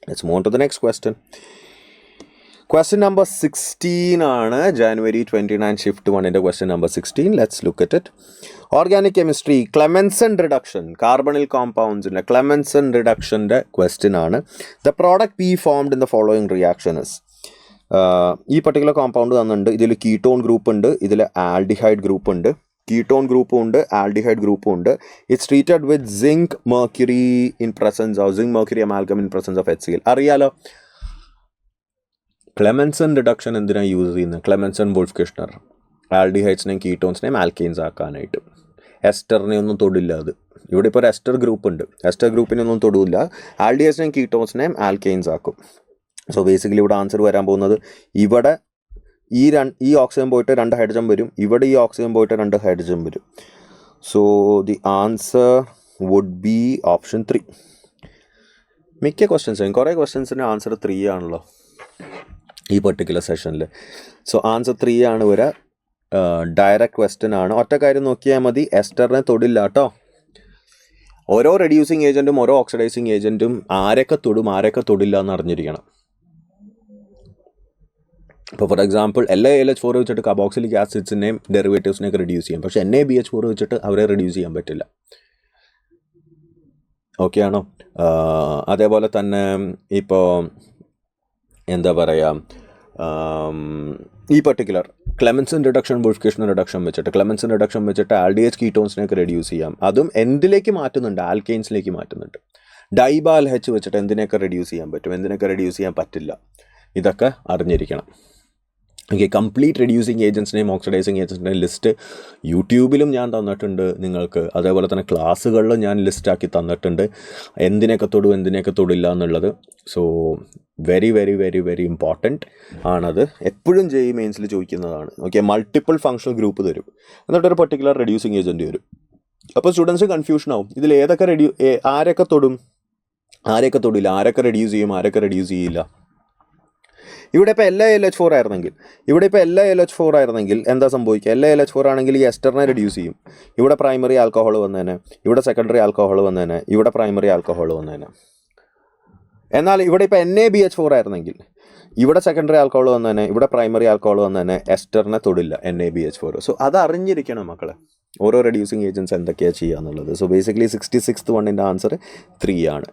Let's move on to the next question. Question number 16 ആണ് January 29 shift 1 ന്റെ question number 16. Let's look at it. Organic chemistry Clemmensen reduction carbonyl compounds in Clemmensen reduction ന്റെ question ആണ്. The product P formed in the following reaction is ഈ particular compound തന്നിട്ടുണ്ട്. ഇതിൽ ketone group ഉണ്ട്, ഇതിൽ aldehyde group ഉണ്ട്. Ketone ഗ്രൂപ്പും ഉണ്ട്, ആൽഡിഹൈഡ് ഗ്രൂപ്പും ഉണ്ട്. It's treated with zinc mercury in presence of zinc mercury amalgam in presence of HCl. അറിയാലോ ക്ലെമൻസൺ റിഡക്ഷൻ എന്തിനാണ് യൂസ് ചെയ്യുന്നത്? ക്ലെമൻസൺ വുൾഫ് കിഷ്ണർ ആൽഡിഹൈഡ്സിനെയും കീറ്റോൺസിനെയും ആൽക്കെയിൻസ് ആക്കാനായിട്ട്. എസ്റ്ററിനെ ഒന്നും തൊടില്ല. അത് ഇവിടെ ഇപ്പോൾ ഒരു എസ്റ്റർ ഗ്രൂപ്പ് ഉണ്ട്, എസ്റ്റർ ഗ്രൂപ്പിനെ ഒന്നും തൊടില്ല. ആൽഡിഹൈഡ്സിനെയും കീറ്റോൺസിനെയും ആൽക്കെയിൻസ് ആക്കും. സോ ബേസിക്കലി ഇവിടെ ആൻസർ വരാൻ പോകുന്നത് ഇവിടെ ഈ ഓക്സിജൻ പോയിട്ട് 2 ഹൈഡ്രജൻ വരും, ഇവിടെ ഈ ഓക്സിജൻ പോയിട്ട് 2 ഹൈഡ്രജൻ വരും. So the answer would be option 3. മിക്ക ക്വസ്റ്റ്യൻസിനും കുറേ ക്വസ്റ്റ്യൻസിന് ആൻസർ 3 ആണല്ലോ ഈ പെർട്ടിക്കുലർ സെഷനിൽ. സോ ആൻസർ 3 ആണ് വരെ. ഡയറക്റ്റ് ക്വസ്റ്റ്യൻ ആണ്. ഒറ്റ കാര്യം നോക്കിയാൽ മതി, എസ്റ്ററിനെ തൊടില്ല കേട്ടോ. ഓരോ റെഡ്യൂസിങ് ഏജൻറ്റും ഓരോ ഓക്സിഡൈസിങ് ഏജൻറ്റും ആരൊക്കെ തൊടും ആരൊക്കെ തൊടില്ല എന്ന് അറിഞ്ഞിരിക്കണം. ഇപ്പോൾ ഫോർ എക്സാമ്പിൾ LaLH4 വെച്ചിട്ട് കാർബോക്സിലിക് ആസിഡ്സിനെയും ഡെറിവേറ്റീവ്സിനെയൊക്കെ റെഡ്യൂസ് ചെയ്യാം, പക്ഷേ NaBH4 വെച്ചിട്ട് അവരെ റെഡ്യൂസ് ചെയ്യാൻ പറ്റില്ല. ഓക്കെ ആണോ? അതേപോലെ തന്നെ ഇപ്പോൾ എന്താ പറയുക, ഈ particular Clemmensen reduction Wolff Kishner reduction വെച്ചിട്ട് ആൽഡിഹൈഡ് കീറ്റോൺസിനെയൊക്കെ റെഡ്യൂസ് ചെയ്യാം. അതും എന്തിലേക്ക് മാറ്റുന്നുണ്ട്? ആൽക്കെയിൻസിലേക്ക് മാറ്റുന്നുണ്ട്. ഡൈബാൽ H വെച്ചിട്ട് എന്തിനൊക്കെ റെഡ്യൂസ് ചെയ്യാൻ പറ്റും, എന്തിനൊക്കെ റെഡ്യൂസ് ചെയ്യാൻ പറ്റില്ല, ഇതൊക്കെ അറിഞ്ഞിരിക്കണം. ഓക്കെ, കംപ്ലീറ്റ് റെഡ്യൂസിങ് ഏജൻസിനെയും ഓക്സിഡൈസിങ് ഏജൻസിൻ്റെയും ലിസ്റ്റ് യൂട്യൂബിലും ഞാൻ തന്നിട്ടുണ്ട് നിങ്ങൾക്ക്. അതേപോലെ തന്നെ ക്ലാസ്സുകളിലും ഞാൻ ലിസ്റ്റാക്കി തന്നിട്ടുണ്ട്, എന്തിനൊക്കെ തൊടും എന്തിനൊക്കെ തൊടില്ല എന്നുള്ളത്. So very very very very important ആണത്. എപ്പോഴും JEE മെയിൻസിൽ ചോദിക്കുന്നതാണ്. ഓക്കെ, മൾട്ടിപ്പിൾ ഫങ്ഷണൽ ഗ്രൂപ്പ് തരും, എന്നിട്ടൊരു പർട്ടിക്കുലർ റെഡ്യൂസിങ് ഏജൻറ്റ് വരും. അപ്പോൾ സ്റ്റുഡൻസ് കൺഫ്യൂഷൻ ആവും, ഇതിൽ ഏതൊക്കെ ആരൊക്കെ തൊടും ആരൊക്കെ തൊടില്ല, ആരൊക്കെ റെഡ്യൂസ് ചെയ്യും ആരൊക്കെ റെഡ്യൂസ് ചെയ്യില്ല. ഇവിടെ ഇപ്പോൾ LaLH4 ആയിരുന്നെങ്കിൽ എന്താ സംഭവിക്കുക? LaLH4 ആണെങ്കിൽ ഈ എസ്റ്ററിനെ റെഡ്യൂസ് ചെയ്യും. ഇവിടെ പ്രൈമറി ആൽക്കഹോൾ വന്നേനെ, ഇവിടെ സെക്കൻഡറി ആൽക്കഹോൾ വന്നേനെ, ഇവിടെ പ്രൈമറി ആൽക്കഹോൾ വന്നേനെ. എന്നാൽ ഇവിടെ ഇപ്പോൾ NaBH4 ആയിരുന്നെങ്കിൽ ഇവിടെ സെക്കൻഡറി ആൽക്കഹോൾ വന്നേനെ, ഇവിടെ പ്രൈമറി ആൽക്കഹോൾ വന്നേനെ, എസ്റ്ററിനെ തൊടില്ല NaBH4. സോ അത് അറിഞ്ഞിരിക്കണം മക്കളെ, ഓരോ റെഡ്യൂസിങ് ഏജൻറ്റ്സ് എന്തൊക്കെയാണ് ചെയ്യുക എന്നുള്ളത്. സോ ബേസിക്കലി 66th വണ്ണിൻ്റെ ആൻസർ 3 ആണ്.